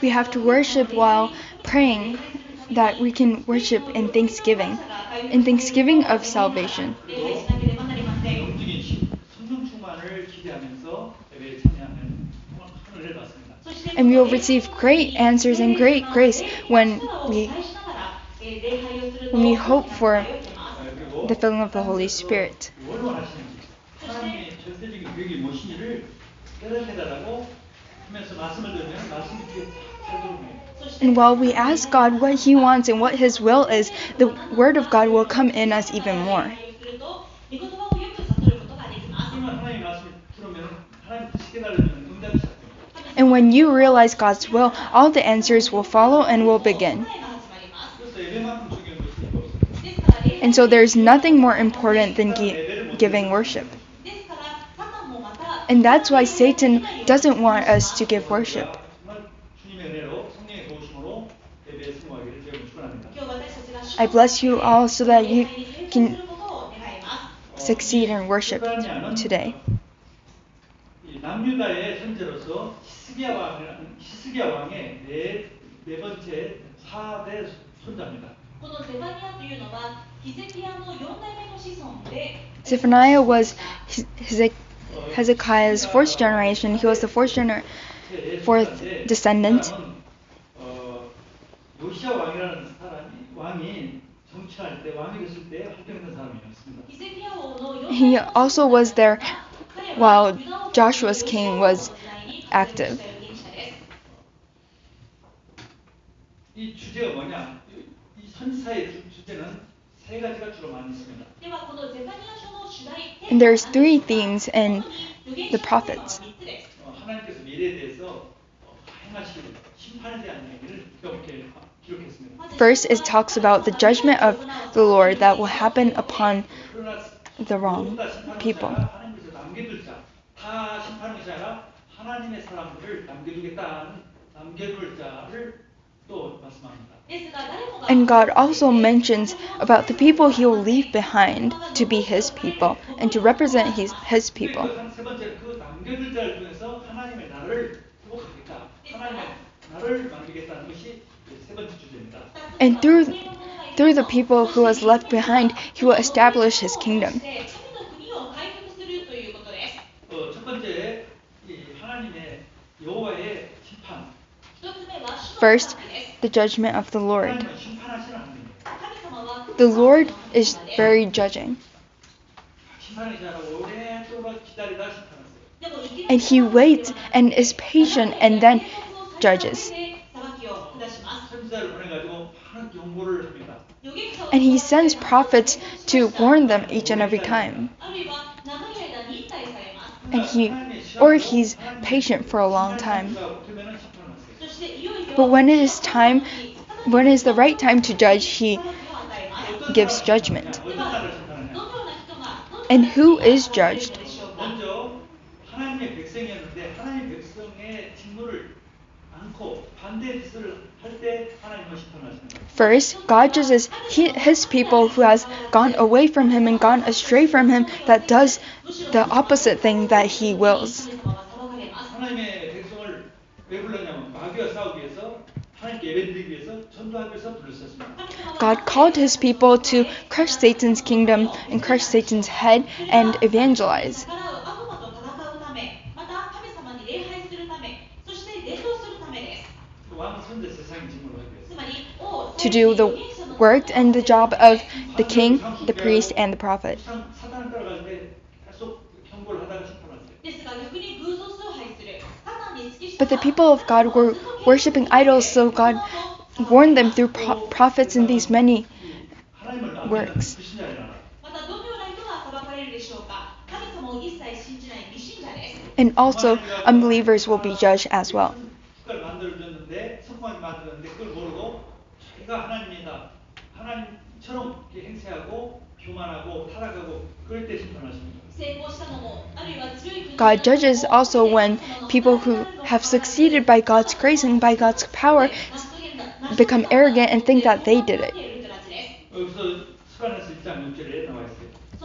We have to worship while praying, that we can worship in thanksgiving of salvation. And we will receive great answers and great grace when we hope for the filling of the Holy Spirit. And while we ask God what He wants and what His will is, the Word of God will come in us even more. And when you realize God's will, all the answers will follow and will begin. And so there's nothing more important than giving worship. And that's why Satan doesn't want us to give worship. I bless you all so that you can succeed in worship today. 남유다의 현재로서 히스기야 왕의 네 번째 4대 손자입니다. Zephaniah was Hezekiah's fourth generation. He was the fourth descendant. 요시야 왕이라는 왕이 정치할 때 왕이 됐을 때 활동했던 사람이었습니다. He also was there while Joshua's king was active. 이 주제가 뭐냐? 이 선지서의 주제는 세 가지가 주로 많이 있습니다. And there's three themes in the prophets. 하나님께서 미래에 대해서 행하실 심판에 대한 얘기를 이렇게 기록했습니다. First, it talks about the judgment of the Lord that will happen upon the wrong people. 다 심판한 것이 아니라 하나님의 사람들을 남겨둘 자를 또 말씀합니다. And God also mentions about the people He will leave behind to be His people and to represent His people. 세 번째 그 남겨둘 자를 통해서 하나님의 나라를 회복하겠다. 하나님의 나라를 만들겠다는 것이 세 번째 주제입니다. And through the people who was left behind, He will establish His kingdom. 첫 번째 하나님의 여호와의 심판. First, the judgment of the Lord. The Lord is very judging. And He waits and is patient and then judges. And He sends prophets to warn them each and every time. And He's patient for a long time. But when it is the right time to judge, He gives judgment. And who is judged? First, God judges His people who has gone away from Him and gone astray from Him, that does the opposite thing that He wills. God called His people to crush Satan's kingdom and crush Satan's head and evangelize. To do the work and the job of the king, the priest, and the prophet. But the people of God were worshipping idols, so God warned them through prophets in these many works. And also, unbelievers will be judged as well. God judges also when people who have succeeded by God's grace and by God's power become arrogant and think that they did it.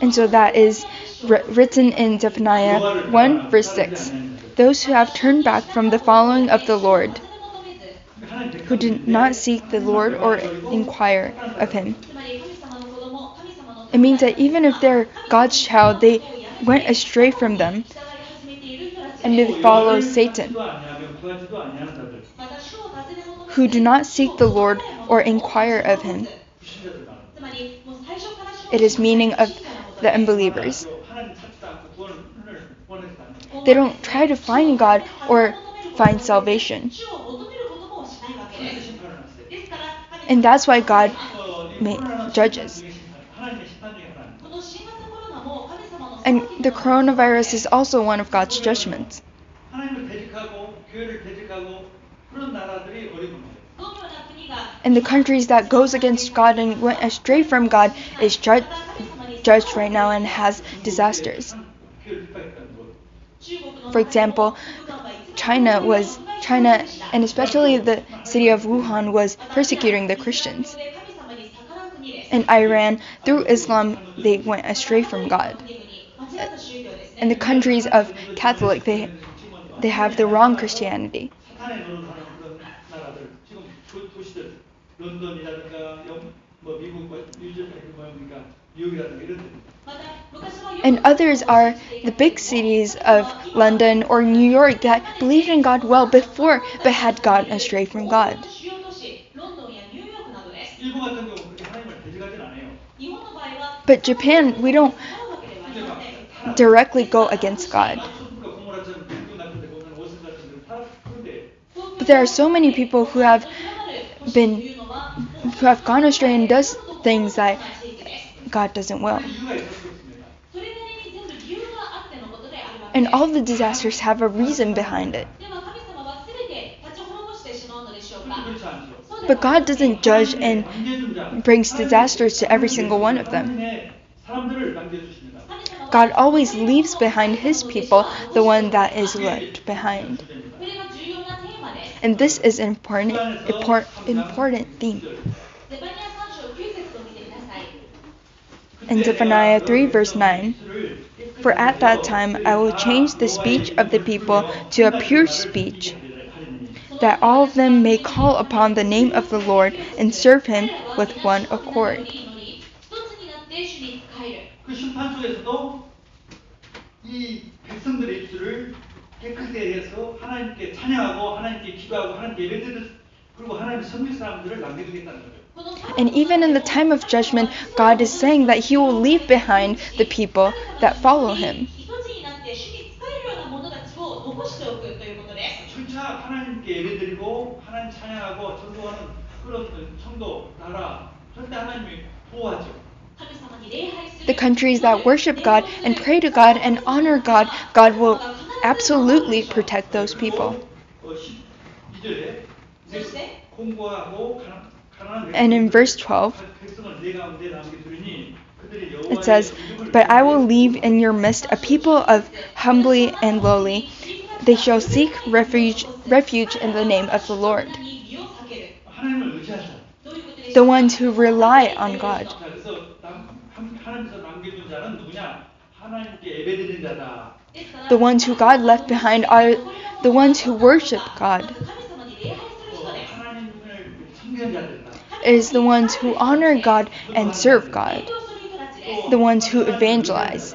And so that is written in Zephaniah 1 verse 6. Those who have turned back from the following of the Lord, who did not seek the Lord or inquire of him. It means that even if they're God's child, they went astray from them and they follow Satan, who do not seek the Lord or inquire of him. It is meaning of the unbelievers. They don't try to find God or find salvation. And that's why God judges. And the coronavirus is also one of God's judgments. And the countries that goes against God and went astray from God is judged right now and has disasters. For example, China and especially the city of Wuhan was persecuting the Christians. And Iran, through Islam, they went astray from God. And the countries of Catholic, they have the wrong Christianity. And others are the big cities of London or New York that believed in God well before but had gone astray from God. But Japan, we don't directly go against God. But there are so many people who have gone astray and does things that God doesn't will. And all the disasters have a reason behind it. But God doesn't judge and brings disasters to every single one of them. God always leaves behind his people, the one that is left behind. And this is an important theme. In Zephaniah 3 verse 9, for at that time I will change the speech of the people to a pure speech, that all of them may call upon the name of the Lord and serve him with one accord. And even in the time of judgment, God is saying that he will leave behind the people that follow him. The countries that worship God and pray to God and honor God, God will absolutely protect those people. And in verse 12, it says, but I will leave in your midst a people of humbly and lowly. They shall seek refuge in the name of the Lord. The ones who rely on God. The ones who God left behind are the ones who worship God. It is the ones who honor God and serve God. The ones who evangelize.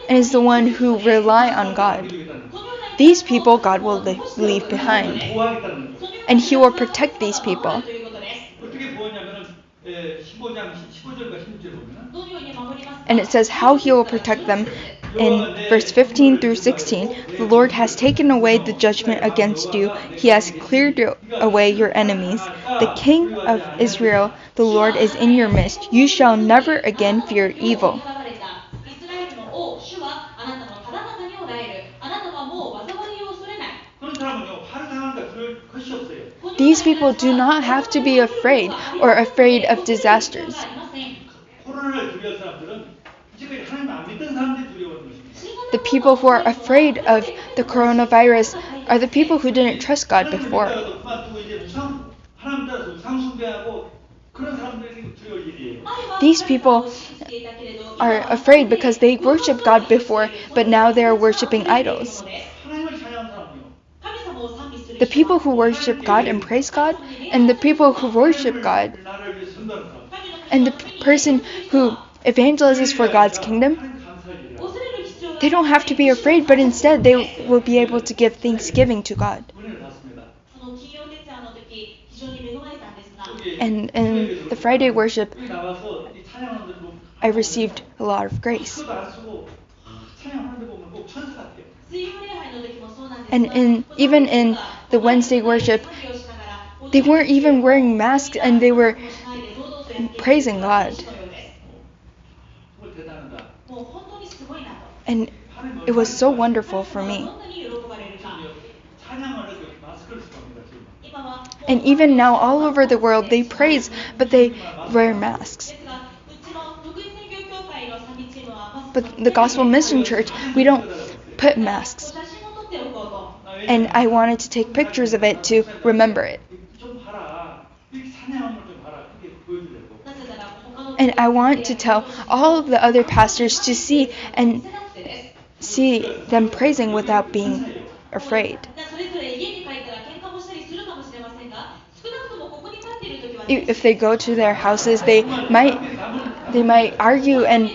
And is the one who rely on God. These people God will leave behind. And he will protect these people. And it says how he will protect them in verse 15 through 16. The Lord has taken away the judgment against you. He has cleared away your enemies. The King of Israel, the Lord, is in your midst. You shall never again fear evil. These people do not have to be afraid of disasters. The people who are afraid of the coronavirus are the people who didn't trust God before. These people are afraid because they worship God before, but now they are worshiping idols. 하나님을 찬양하는 사람은요. The people who worship God and praise God, and the people who worship God, 나라를 위해 선도하는 사람. and the person who evangelizes for God's kingdom, 하나님 감사할 일이야. they don't have to be afraid, but instead they will be able to give thanksgiving to God. 은혜를 받습니다. And in the Friday worship, 여기 나와서 이 찬양하는 들 보면 I received a lot of grace. 그것도 안 쓰고 찬양하는 데 보면 꼭 천사 같아요. And even in the Wednesday worship, they weren't even wearing masks and they were praising God. 정말 대단하다. And it was so wonderful for me. 찬양하는 그 마스크를 쓰고 합니다. 지금. And even now, all over the world, they praise, but they wear masks. But the Gospel Mission Church, we don't put masks. And I wanted to take pictures of it to remember it. 좀 봐라. 이 찬양함을 좀 봐라. 그게 보여주려고. And I want to tell all of the other pastors to see them praising without being afraid. If they go to their houses, they might argue and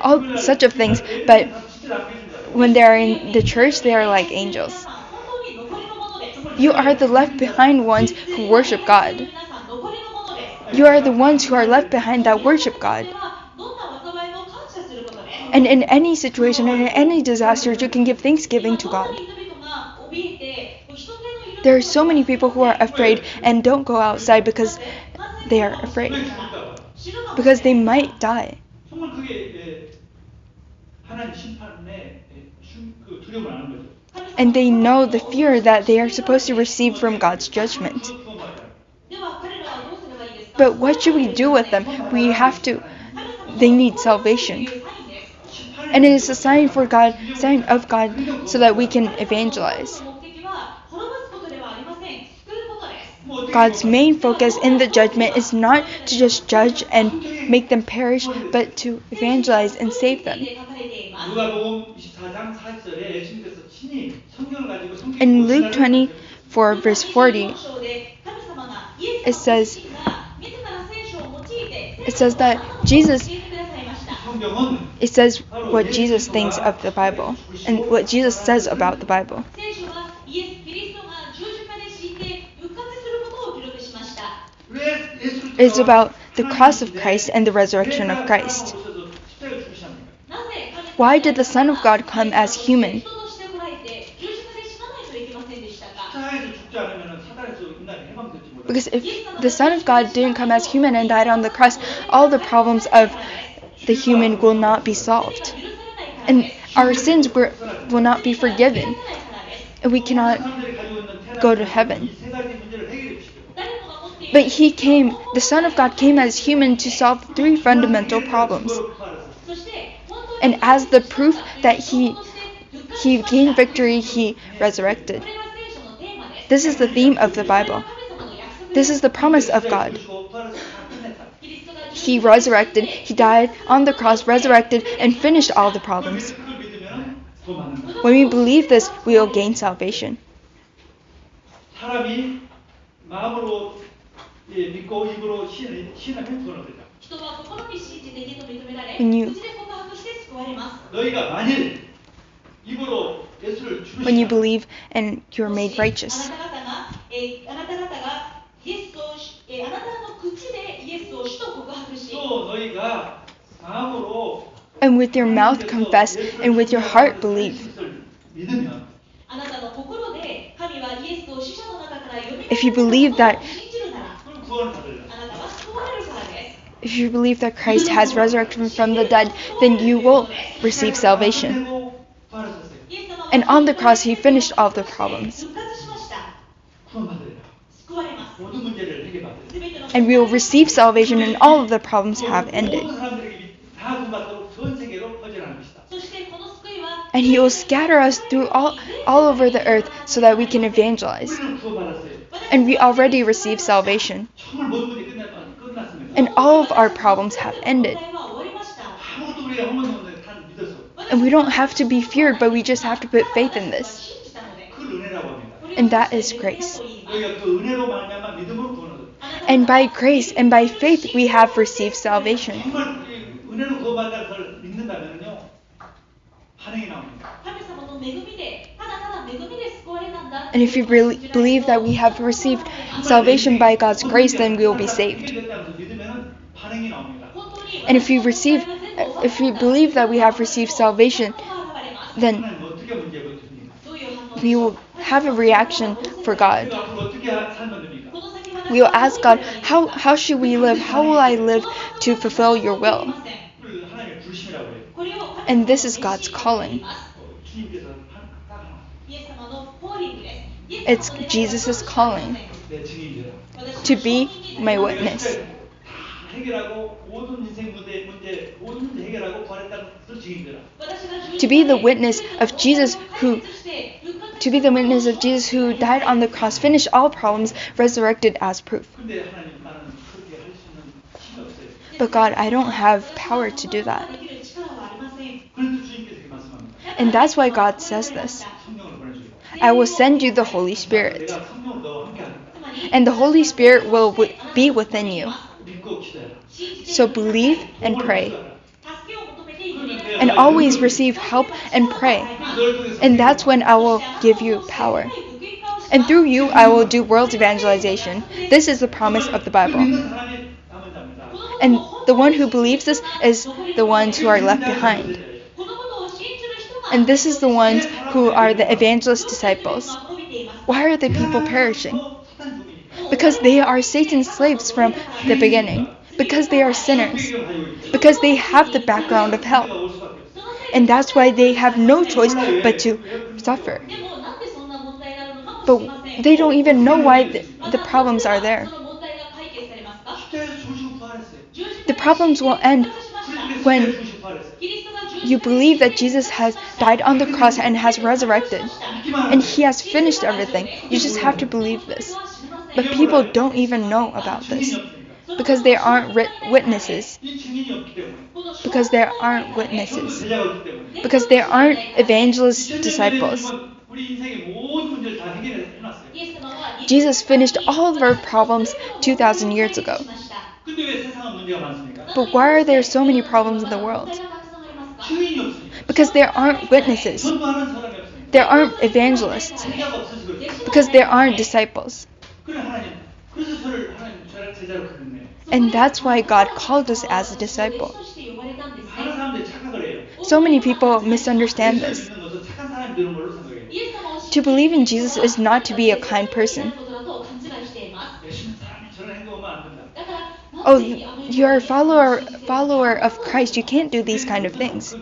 all such of things, but when they are in the church, they are like angels. You are the left behind ones who worship God. You are the ones who are left behind that worship God. And in any situation, in any disaster, you can give thanksgiving to God. There are so many people who are afraid and don't go outside because they are afraid. Because they might die. 정말 그게 하나님 심판에 그 두려움을 아는 거죠. And they know the fear that they are supposed to receive from God's judgment. But what should we do with them? They need salvation. And it is a sign of God, so that we can evangelize. God's main focus in the judgment is not to just judge and make them perish, but to evangelize and save them. 누가복음 24장 4절에 예수님께서 친히 성경을 가지고 성경 In Luke 24, verse 40, it says that it says what Jesus thinks of the Bible and what Jesus says about the Bible. It's about the cross of Christ and the resurrection of Christ. Why did the Son of God come as human? Because if the Son of God didn't come as human and died on the cross, all the problems of the human will not be solved. And our sins will not be forgiven. And we cannot go to heaven. But the Son of God came as human to solve three fundamental problems. And as the proof that he gained victory, he resurrected. This is the theme of the Bible. This is the promise of God. He resurrected, he died on the cross, resurrected, and finished all the problems. When we believe this, we will gain salvation. When you believe and you are made righteous. And with your mouth confess and with your heart believe. If you believe that Christ has resurrected from the dead, then you will receive salvation. And on the cross, he finished all the problems. And we will receive salvation, and all of the problems have ended. And he will scatter us through all over the earth so that we can evangelize. And we already receive salvation. And all of our problems have ended. 아무것도 우리가 한 번도 없는데 단 믿어서 And we don't have to be feared, but we just have to put faith in this. 그걸 은혜라고 합니다. And that is grace. 우리가 그 은혜로 말미암아 믿음으로 구원을 And by grace and by faith we have received salvation. 정말 은혜로 구원받는 것을 믿는다면요 반응이 나옵니다. And if we really believe that we have received salvation by God's grace, then we will be saved. 믿으면 반응이 나옵니다. And if we believe that we have received salvation, then 하나님 어떻게 문제가 됩니까? we will have a reaction for God. 앞으로 어떻게 살면 됩니까? We will ask God, how should we live? How will I live to fulfill your will? 그걸 하나님의 부르심이라고 해요. And this is God's calling. 주님께서 딱 하나 It's Jesus' calling 내 증인이라. to be my witness. 다 해결하고 모든 인생 문제 모든 문제 해결하고 부활했다는 것을 증인되라. To be the witness of Jesus who died on the cross, finished all problems, resurrected as proof. 근데 하나님 나는 그렇게 할 수 있는 힘이 없어요. But God, I don't have power to do that. 그래서 주님께서 이렇게 말씀합니다. And that's why God says this. 성령을 보내주고. I will send you the Holy Spirit. 내가 성령을 너와 함께 하리라. And the Holy Spirit will be within you. 믿고 기도해라. So believe and pray. And always receive help and pray. And that's when I will give you power. And through you, I will do world evangelization. This is the promise of the Bible. And the one who believes this is the ones who are left behind. And this is the ones who are the evangelist disciples. Why are the people perishing? Because they are Satan's slaves from the beginning. Because they are sinners. Because they have the background of hell. And that's why they have no choice but to suffer. But they don't even know why the problems are there. The problems will end when you believe that Jesus has died on the cross and has resurrected. And he has finished everything. You just have to believe this. But people don't even know about this. Because they aren't witnesses. Because there aren't witnesses. Because there aren't evangelist disciples. Jesus finished all of our problems 2,000 years ago. But why are there so many problems in the world? Because there aren't witnesses. There aren't evangelists. Because there aren't disciples. And that's why God called us as a disciple. So many people misunderstand this. To believe in Jesus is not to be a kind person. Oh, you're a follower of Christ. You can't do these kind of things.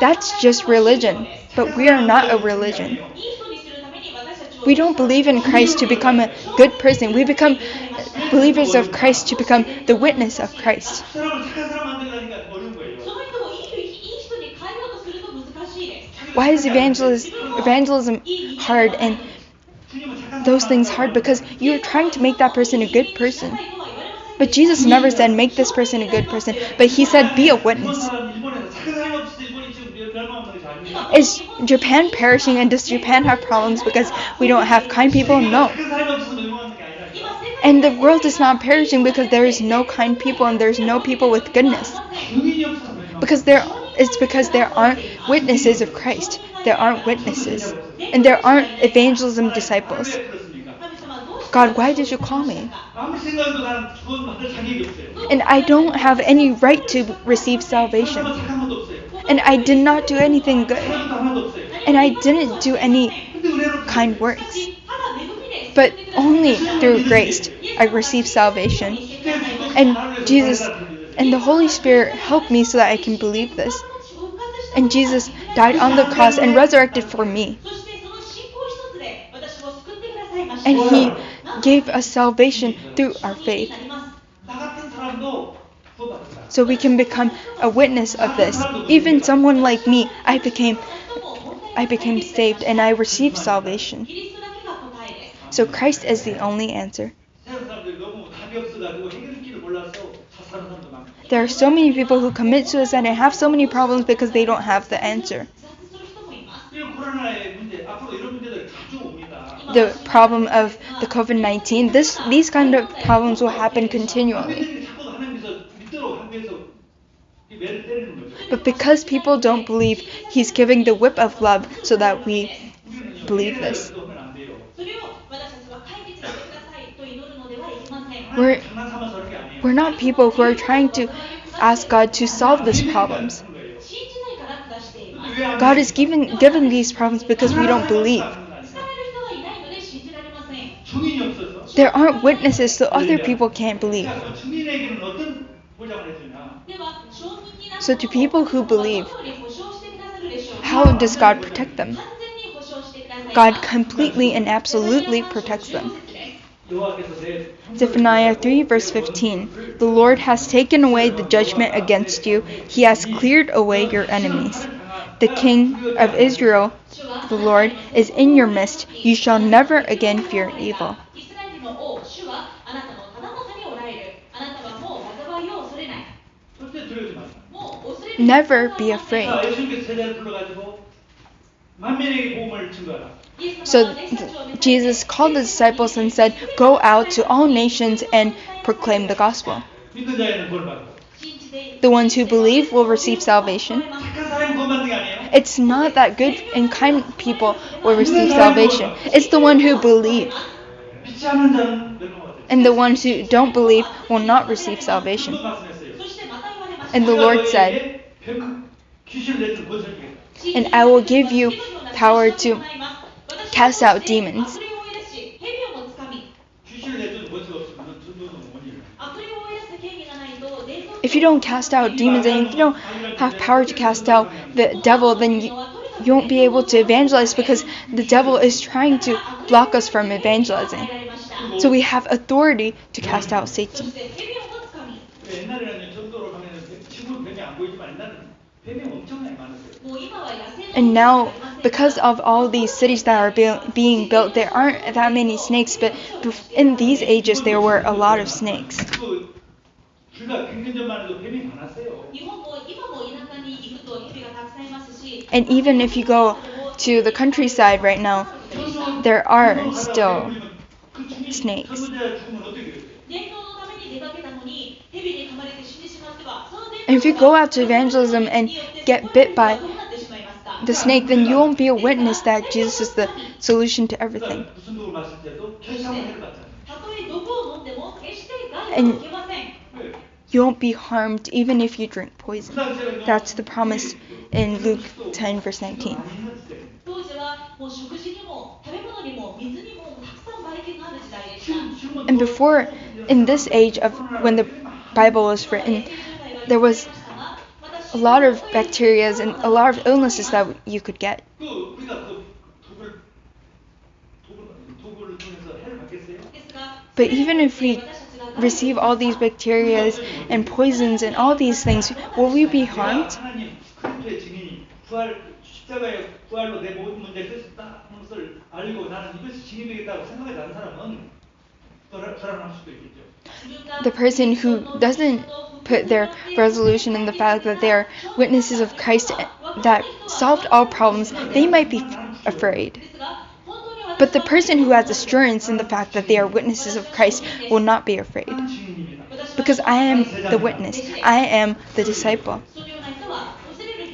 That's just religion. But we are not a religion. We don't believe in Christ to become a good person. We become believers of Christ to become the witness of Christ. Why is evangelism hard and those things hard? Because you're trying to make that person a good person. But Jesus never said make this person a good person, but he said be a witness. Is Japan perishing and does Japan have problems because we don't have kind people? No. And the world is not perishing because there is no kind people and there's no people with goodness. It's because there aren't witnesses of Christ. There aren't witnesses. And there aren't evangelism disciples. God, why did you call me? And I don't have any right to receive salvation. And I did not do anything good. And I didn't do any kind works. But only through grace I received salvation. And Jesus and the Holy Spirit helped me so that I can believe this. And Jesus died on the cross and resurrected for me. And he gave us salvation through our faith. So we can become a witness of this. Even someone like me, I became saved and I received salvation. So Christ is the only answer. There are so many people who commit suicide and have so many problems because they don't have the answer. 이런 코로나의 문제, 앞으로 이런 문제들 자주 옵니다. The problem of the COVID-19, these kind of problems will happen continually. 국민들이 자꾸 하나님께서 믿도록 하기 위해서 이 매를 때리는 거죠. But because people don't believe, He's giving the whip of love so that we 우리는 believe this. 하면 안 돼요. We're, 장난 삼아서 하는 게 아니에요. we're not people who are trying to ask God to solve these problems. God is given these problems because we don't believe. 증인이 없어서. There aren't witnesses, so other people can't believe. 증인에게는 어떤 보장을 해주냐? So to people who believe, how does God protect them? God completely and absolutely protects them. 여호와께서 내 Zephaniah 3 verse 15. The Lord has taken away the judgment against you. He has cleared away your enemies. The King of Israel, the Lord, is in your midst. You shall never again fear evil. 절대 두려워하지 마세요. Never be afraid. 자, 예수님께서 제자를 불러가지고 만민에게 복음을 증거하라. So Jesus called the disciples and said, "Go out to all nations and proclaim the gospel." 믿는 자에는 구원을 받고. The ones who believe will receive salvation. 착한 사람이 구원 받는 게 아니에요. It's not that good and kind people will receive salvation. It's the one who believe. 믿지 않는 자는 멸망받아요. And the ones who don't believe will not receive salvation. 말씀했어요. And the Lord said, 귀신을 내주는 권세를 주겠다. "And I will give you power to cast out demons." 귀신을 내주는 권세가 없으면 전도는 원인이에요. If you don't cast out demons and if you don't have power to cast out the devil, then you won't be able to evangelize because the devil is trying to block us from evangelizing. So we have authority to cast out Satan. 옛날에는 전도로 가면은 지금 뱀이 안 보이지만 옛날에는 뱀이 엄청나게 많았어요. And now, because of all these cities that are being built, there aren't that many snakes, but in these ages there were a lot of snakes. 그 불과 100년 전만 해도 뱀이 많았어요. And even if you go to the countryside right now, there are still snakes. 전도자 죽으면 어떻게 돼요? And if you go out to evangelism and get bit by the snake, then you won't be a witness that Jesus is the solution to everything. 무슨 독을 마실 때도 결상을 해를 받잖아요. And you won't be harmed even if you drink poison. That's the promise in Luke 10 verse 19. And before, in this age of when the Bible was written, there was a lot of bacteria and a lot of illnesses that you could get. But even if we receive all these bacteria and poisons and all these things, will we be harmed? 십자가의 부활로 내 모든 문제를 해결했다는 것을 알고 나는 이것이 증인이 되겠다고 생각하지 않는 사람은 불안할 수도 있겠죠. The person who doesn't put their resolution in the fact that they are witnesses of Christ that solved all problems, they might be afraid. But the person who has assurance in the fact that they are witnesses of Christ will not be afraid. Because I am the witness. I am the disciple.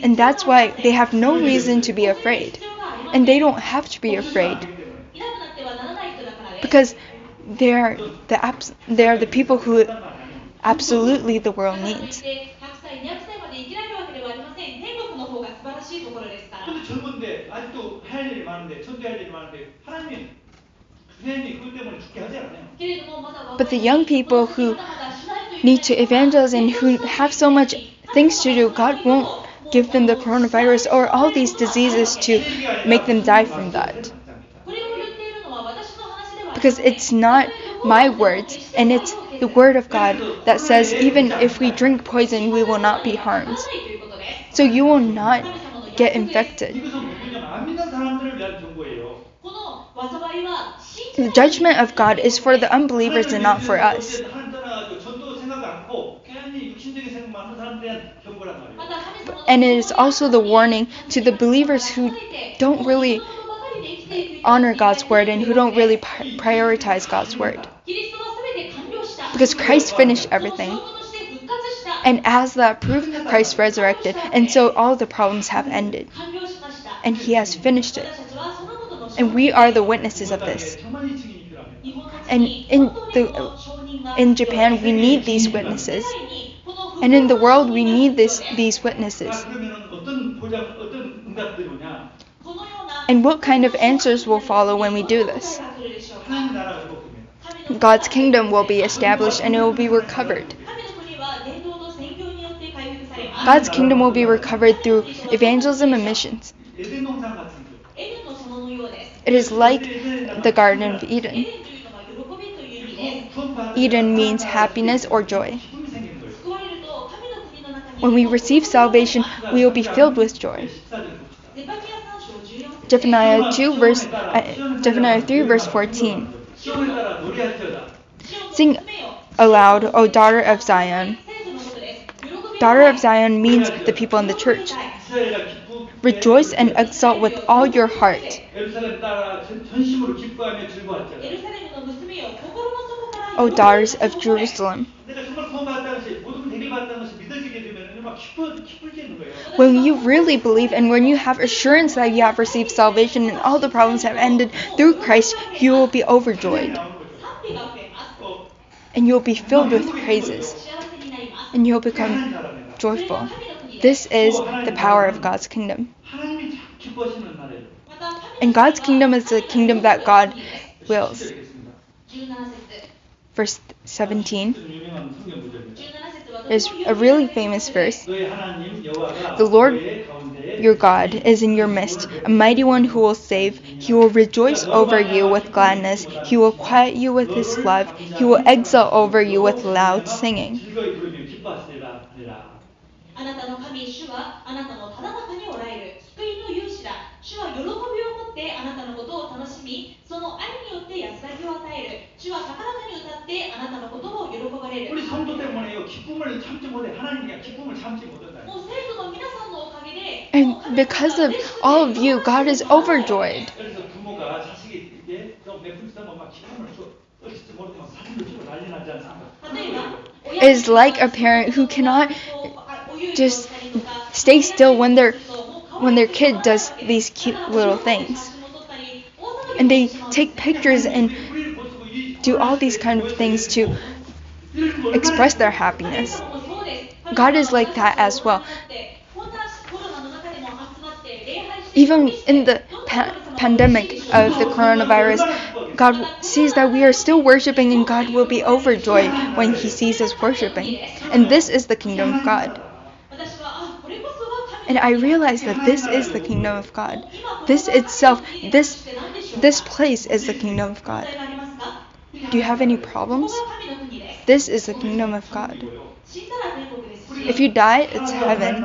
And that's why they have no reason to be afraid. And they don't have to be afraid. Because they are the people who absolutely the world needs. 근데 젊은데 아직도 할 일이 많은데 전도할 일이 많은데 하나님이 그것 때문에 죽게 하지 않아요. But the young people who need to evangelize and who have so much things to do, God won't give them the coronavirus or all these diseases to make them die from that. Because it's not my words, and it's the word of God that says even if we drink poison, we will not be harmed. So you will not get infected. 이것은 뭐냐면 안 믿는 사람들을 위한 정보예요. The judgment of God is for the unbelievers and not for us. 하나님 떠나가지고 전도 생각 않고 괜히 육신적인 생각 And it is also the warning to the believers who don't really honor God's word and who don't really prioritize God's word. Because Christ finished everything. And as that proof, Christ resurrected. And so all the problems have ended. And he has finished it. And we are the witnesses of this. And in Japan, we need these witnesses. And in the world, we need these witnesses. And what kind of answers will follow when we do this? God's kingdom will be established and it will be recovered. God's kingdom will be recovered through evangelism and missions. It is like the Garden of Eden. Eden means happiness or joy. When we receive salvation, we will be filled with joy. Zephaniah 3 verse 14. Sing aloud, O daughter of Zion. Daughter of Zion means the people in the church. Rejoice and exult with all your heart. O daughters of Jerusalem. When you really believe and when you have assurance that you have received salvation and all the problems have ended through Christ, you will be overjoyed. And you will be filled with praises. And you will become joyful. This is the power of God's kingdom. And God's kingdom is the kingdom that God wills. Verse 17 is a really famous verse. The Lord your God is in your midst, a mighty one who will save. He will rejoice over you with gladness. He will quiet you with his love. He will exult over you with loud singing. あなたの神主はあなたのただ中におられる救いの勇士だ。主は喜びを持ってあなたのことを楽しみ、その愛によって安らぎを与える。主は高らかに歌ってあなたのことを喜ばれる。 우리 성도 때문에요. 기쁨을 참지 못해. 하나님이 그냥 기쁨을 참지 못한다. もう生徒の皆さんのおかげで And because of all of you, God is overjoyed. 그래서 부모가 자식에게 좀 몇분 있으면 막 기쁨을 줘. 어찌지 모르게 막 사진을 찍고 난리 나지 않습니까? It is like a parent who cannot just stay still when their kid does these cute little things. And they take pictures and do all these kind of things to express their happiness. God is like that as well. Even in the pandemic of the coronavirus, God sees that we are still worshiping and God will be overjoyed when he sees us worshiping. And this is the kingdom of God. And I realize that this is the kingdom of God. This itself, this place is the kingdom of God. Do you have any problems? This is the kingdom of God. If you die, it's heaven.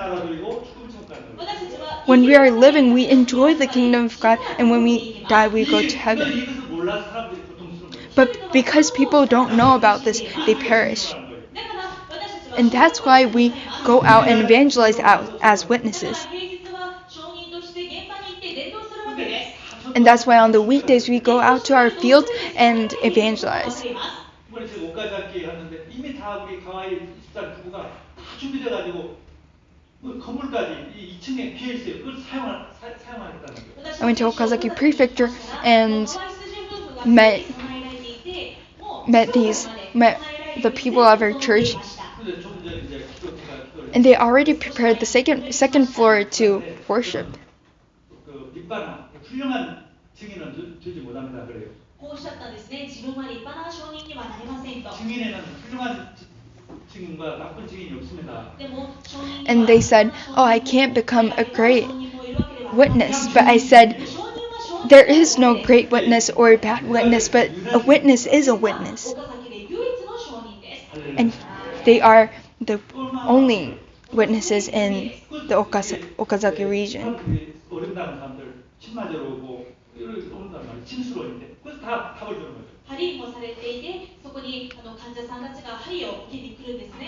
When we are living, we enjoy the kingdom of God, and when we die, we go to heaven. But because people don't know about this, they perish. And that's why we go out and evangelize out as witnesses. And that's why on the weekdays we go out to our fields and evangelize. I went to Okazaki Prefecture and met the people of our church, and they already prepared the second floor to worship. And they said, oh, I can't become a great witness. But I said, there is no great witness or a bad witness, but a witness is a witness. And they are the only witnesses in the Okazaki region.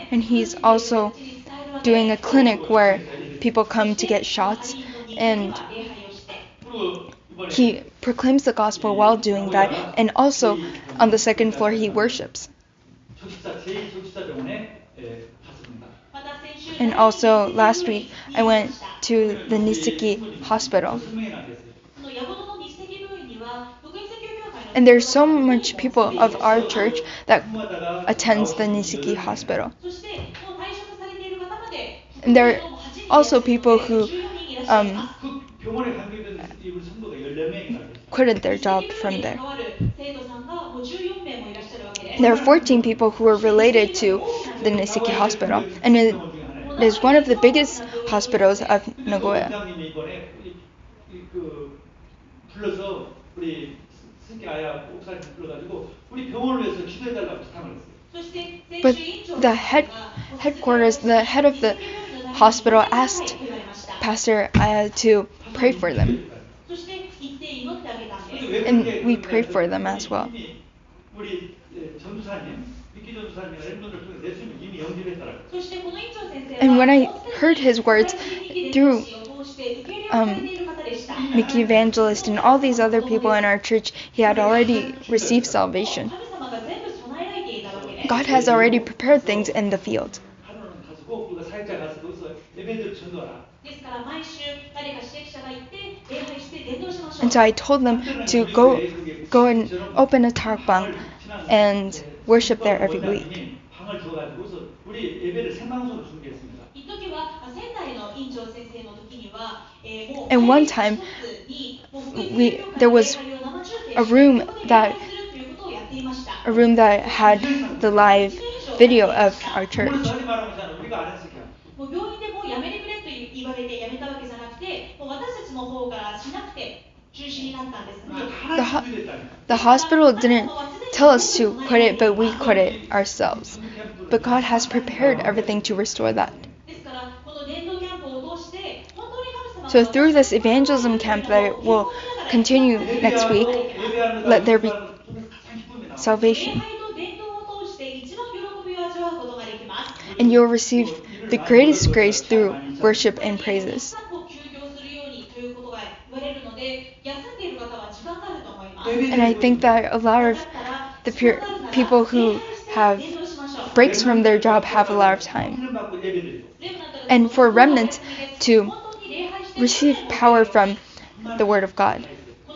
And he's also doing a clinic where people come to get shots, and 礼拝をして 그리고 이번에 he proclaims the gospel while doing that, and also on the second floor he worships. 제2조직사병원에 갔습니다. また先週 And also last week I went to the Niseki hospital. 성명회가 됐어요. その矢本の日赤病院には福音宣教協会の And there's so much people of our church that attends the Niseki hospital. そしてもう退職されている方まで And there are also people who 14人いらっしゃいます 그 병원에 관계된 우리 성도가 14명이나 됐어요. quitted their job from there. 関わる生徒さんがもう14名もいらっしゃるわけです There are 14 people who are related to the Niseki hospital, and it is one of the biggest hospitals of Nagoya. 원장님이 이번에 그 불러서 우리 스키 아야 목사님 불러가지고 우리 병원을 위해서 기도해달라고 부탁을 했어요. そして But 先週委員長 the headquarters, the head of the hospital asked Pastor Aya to pray for them, そして行って祈ってあげたんです and we prayed for them as well. 이미 우리 전도사님, 미키 전도사님이나 이런 분들 통해서 예수님을 이미 영접했더라고요. そしてこの委員長先生は And when I heard his words 世界的に through 伝道師を通して受け入れられている方でした Mickey Evangelist and all these other people in our church, he had already received salvation. 神様が全部備えられていたわけです God has already prepared things in the field. 하루는 가지고 우리가 사역자 가서 거기서 예배드리고 전도하라. ですから毎週誰か指摘者が行って礼拝して伝道しましょう And so I told them to go and open a talkbang and worship there every week. 원장님이 방을 줘가지고서 우리 예배를 생방송으로 중계했습니다. 一時は仙台の院長先生の時には、もう And one time, にもう福音 there was 礼拝を生中継 a room そこで礼 that 拝するということをやっていました a room that had the live video of our church. 우리도 하지 말라고 하잖아. 우리가 안 했을게요. もう病院でもうやめてくれと言われてやめたわけじゃなくてもう私たちの方からしなくて中止になったんですが 우리가 다 준비됐다니까. The hospital didn't tell us to quit it, but we quit it ourselves. But God has prepared everything to restore that. ですからこの伝道キャンプを通して本当に神様が So through this evangelism camp that will continue next week, let there be 礼 salvation. 拝と伝道を通して一番喜びを味わうことができます And you'll receive the greatest grace through worship and praises. こう休業するようにということが言われるので休んでいる方は時間があると思います And I think that a lot of the people who have breaks from their job have a lot of time. 훈련 받고 예배드리고. And for remnants to receive power from the Word of God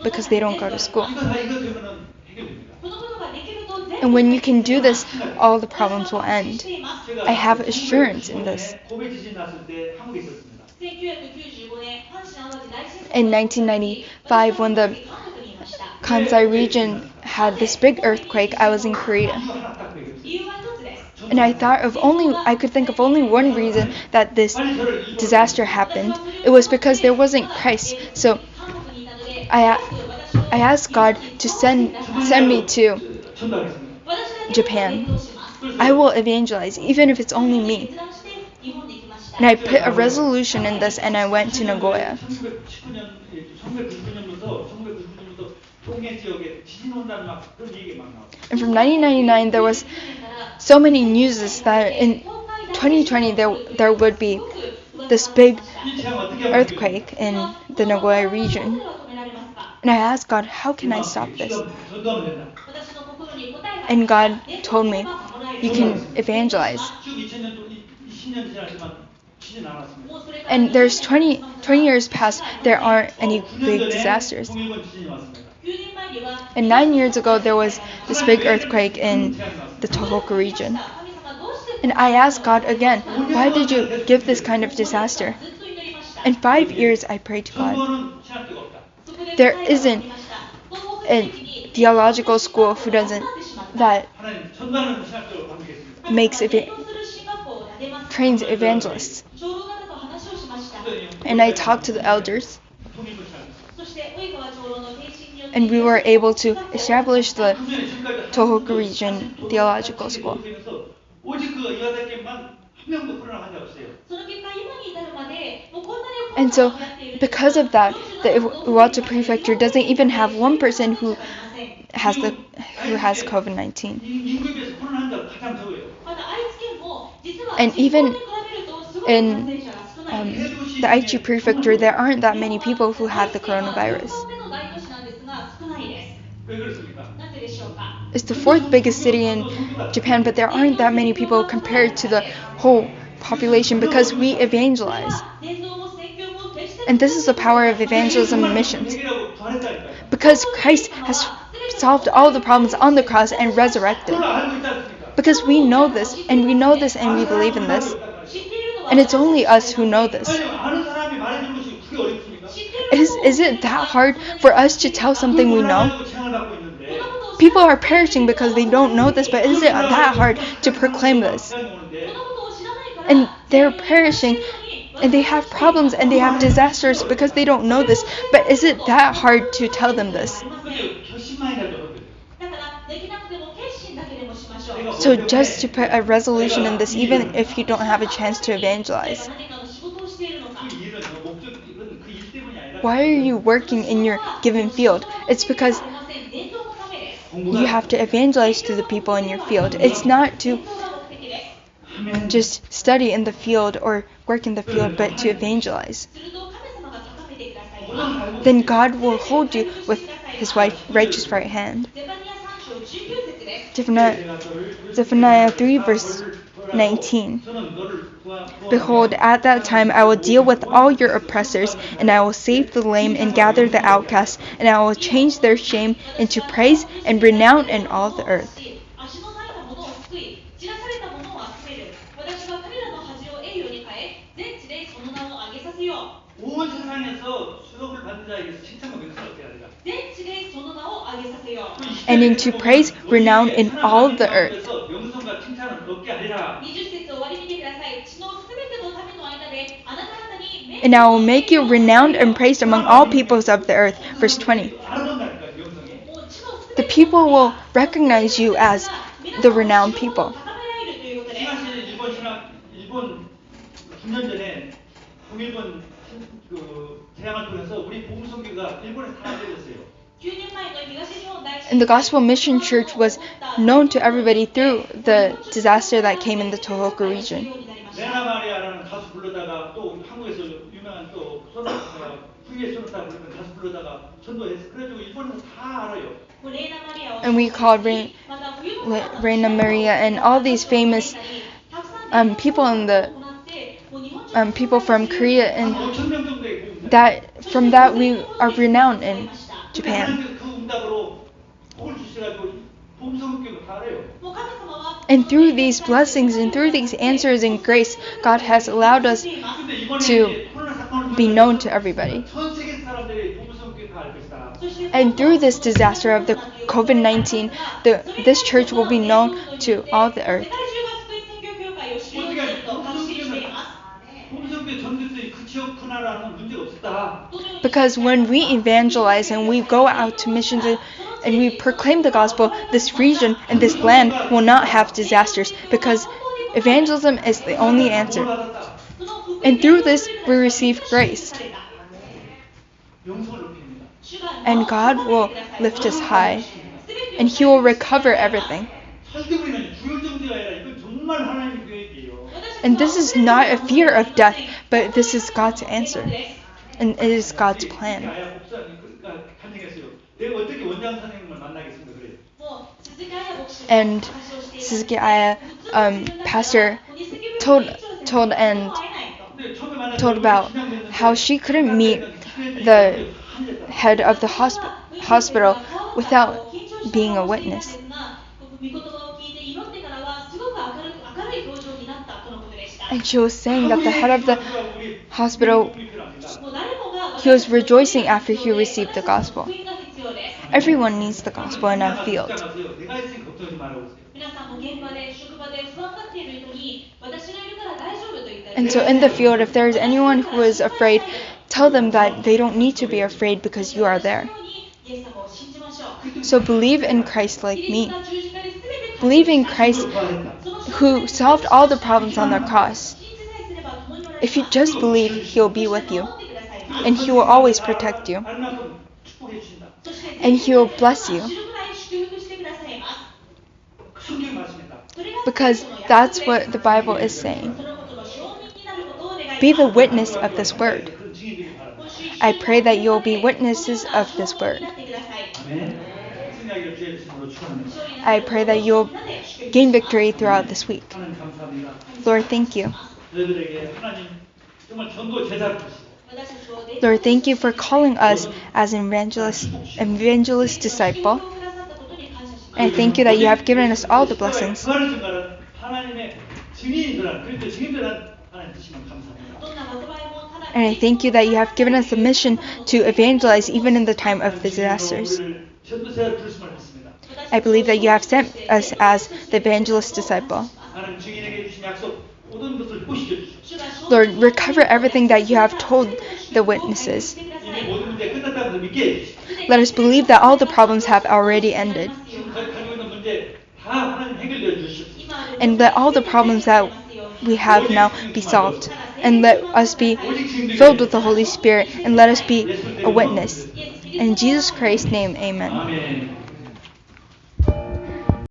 because they don't go to school. 이거 되면은 해결됩니다. このことができると全部 And when you can do this, all the problems will し end. ています 제가 I have assurance in this. 고베 지진 났을 때 한국에 있었습니다. 1995年阪神・淡路大震災 In 1995, when the 韓国にいました Kansai region had this big earthquake, I was in Korea. 이거 하나 딱 배웠어요. 理由は一つです And I could think of only one reason that this disaster happened. It was because there wasn't Christ. So 韓国にいたので I asked God to send me to 전달했습니다. 私だけ Japan. 伝道します I will evangelize, even if it's only me. 決断して日本に来ました And I put a resolution in this and I went to Nagoya. 1999년부터 동해 지역에 지진 온다는 막 그런 얘기 막 나왔어요. And from 1999, there was so many news that in 2020 there would be this big 이 재앙 어떻게 하면 earthquake in the Nagoya region. どう止められますか And I asked God, how can I stop this? 전도하면 된다. 私の心に答えが And God told me, you can evangelize. 쭉 2000년 또 20년 지났지만 지진 않았습니다. もうそれから And there's 20 years past, there aren't any big 9년 전에 disasters. 동해권 지진이 왔습니다. 9年前には And 9 years ago, there was this big earthquake in the Tohoku region. 神様どうして And I asked God again, why did you give this kind of disaster? ずっと祈りました And 5 years I prayed to God. 전도는 신학교가 없다. そこで There 答えが isn't ありました東北 a 地域に theological school who doesn't that 하나님 전도하는 신학교를 만들겠습니다. makes 伝道する進学校を建てます trains evangelists. 長老方と話をしました And I talked to the elders, 통일부 신학교. そして及川長老の提信によって and we were able to establish the 그전에 지금까지 Tohoku Region Theological School. 오직 그 의사들께만 한 명도 코로나 환자 없어요. その結果今に至るまでもうこんなに And so, because of that, the Iwata Prefecture doesn't even have one person who has COVID-19. 인구에 비해서 코로나 환자가 가장 적어요. また愛知県も実は And 人口 even に比べるとすごい感染者が少ない the Aichi prefecture, there aren't that many people who have the coronavirus. 4番目の大都市なんですが少ないです。 왜 그렇습니까? なぜでしょうか。 It's the fourth biggest city in Japan, but there aren't that many people compared to the whole population because we evangelize. And this is the power of evangelism and missions. 해결하고 부활했다니까요. Because Christ has solved all the problems on the cross and resurrected. 그걸 알고 있지 않습니까? Because we know this, and we know this, and we believe in this. And it's only us who know this. 아니, 아는 사람이 말해주는 것이 그게 어렵습니까? Is it that hard for us to tell something we know? 몰라가지고 재앙을 받고 있는데 People are perishing because they don't know this, but is it that hard to proclaim this? 재앙이 오는데 And they're perishing, and they have problems, and they have disasters because they don't know this. But is it that hard to tell them this? 그게 결심만이라도 하거든요. だからできなくても決心だけでもしましょう。 So just to put a resolution in this, even if you don't have a chance to evangelize. 何かの仕事をしているのか。 그 일은 목적이 이건 그 일 때문이 아니라 Why are you working in your given field? It's because ありません。伝統のためです。 you have to evangelize to the people in your field. It's not to 伝統が目的です。 하면 just study in the field or work in the field, but to evangelize. すると神様が高めてくださいます。 Then God will hold you with his righteous right hand. ゼパニヤ3章19節です。 Zephaniah 3 verse 19. 저는 너를 Behold, at that time I will deal with all your oppressors, and I will save the lame and gather the outcasts, and I will change their shame into praise and renown in all the earth. 足のないたものを救い、散らされたものを集める。私は彼らの恥を栄誉に変え、全地でその名を挙げさせよう。 온 세상에서 수록을 받는 자에게서 칭찬과 명성을 얻게 하리라. 全地でその名を挙げさせよう。 And into praise, renown in all the earth. 명성과 칭찬을 얻게 하리라. 20節終わり見てください。地のすべての民の間であなた方に And I will make you renowned and praised among all peoples of the earth. Verse 20. 알아본다니까 명성이. もう地のすべ The て people will recognize you as the renowned people. 高められるということです。 일본 9년 전에 동일본 그 재앙을 통해서 우리 복음 선교가 일본에 다 알려졌어요. 9年前の東日本大震災 And the Gospel Mission Church was known to everybody through the disaster that came in the Tohoku region. 레나 마리아라는 가수 불러다가 또 한국에서 유명한 또 후이에 소나타 부르는 가수 불러다가 전도했어. 그래가지고 일본에서 다 알아요. And we called Reina Maria and all these famous people in the people from Korea, and 5천 명 정도의 복음. that from that we are renowned in Japan. 하나님께서 그 응답으로 복을 주셔가지고 복음 선교가 다 알아요. And through these blessings and through these answers and grace, God has allowed us 근데 이번에 to 이제 코로나 사건을 be known to everybody. 전 세계 사람들이 복음 선교 다 알고 있다. And through this disaster of the COVID-19, this church will be known to all the earth. 복음 선교 전도들이 그 지역 그 나라는 문제가 없었다. Because when we evangelize and we go out to missions and we proclaim the gospel, this region and this land will not have disasters, because evangelism is the only answer. And through this we receive grace. 영성을 높입니다. And God will lift us high, and He will recover everything. 설득우리는 주요 정죄가 아니라 이건 정말 하나님의 계획이에요. And this is not a fear of death, but this is God's answer. And it is God's plan. 아야 목사님과 간증했어요. 내가 어떻게 원장 선생님을 만나겠습니까? 그래요. And Suzuki Aya, pastor, told 근데 처음에 만났을 told 때 about how she couldn't meet the head of the hospital without being a witness. And she was saying that the head of the hospital, he was rejoicing after he received the gospel. Everyone needs the gospel in our field. 내가 있으니 걱정하지 말라고 했어요. And so in the field, if there is anyone who is afraid, tell them that they don't need to be afraid because you are there. So believe in Christ like me. Believe in Christ who solved all the problems on the cross. If you just believe, He will be with you. And He will always protect you. 알만큼 축복해 주신다. And He will bless you. 성경 말씀이다. Because that's what the Bible is saying. be the witness of this word. 그런 증인들이 바랍니다. I pray that you will be witnesses of this word. 아멘. 승리하기를 주의 이름으로 축원합니다. I pray that you will gain victory throughout this week. 하나님 감사합니다. Lord, thank you. 저희들에게 하나님 정말 전도 제자를 주시고 Lord, thank you for calling us as an evangelist disciple. And I thank you that you have given us all the blessings. 부활의 증거는 하나님의 증인들한 그리스도 증인들한 하나님 뜻이면 감사합니다. And I thank you that you have given us the mission to evangelize even in the time of disasters. 우리를 전도자를 부르심을 믿습니다. I believe that you have sent us as the evangelist disciple. 하나님 증인에게 주신 약속 모든 것을 보시켜 주십시오. Lord, recover everything that you have told the witnesses. 이미 모든 문제 끝났다는 걸 믿게 해주십시오. Let us believe that all the problems have already ended. 지금 가지고 있는 문제 다 하나님 해결되어 주십시오. And let all the problems that we have now be solved. And let us be filled with the Holy Spirit. And let us be a witness. In Jesus Christ's name, amen. 아멘.